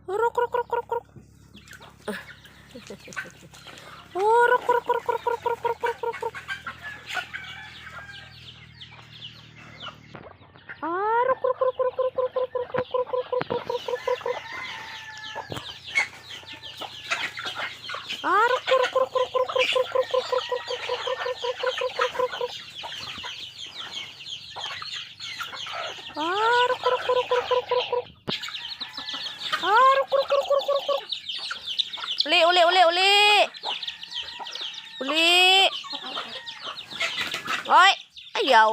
Ruk ruk ruk ruk ruk. Oh, ruk ruk ruk ruk ruk ruk ruk ruk ruk ruk. Ah, ruk ruk ruk ruk ruk ruk ruk ruk ruk ruk ruk ruk ruk ruk ruk ruk. Ah, ruk ruk ruk ruk ruk ruk ruk ruk ruk ruk ruk ruk ruk ruk ruk ruk ruk. Ah, ruk ruk ruk ruk ruk ruk ruk. Ah, ruk ruk ruk ruk ruk ruk. Uli, uli, uli, uli. Uli. Oi, ayaw.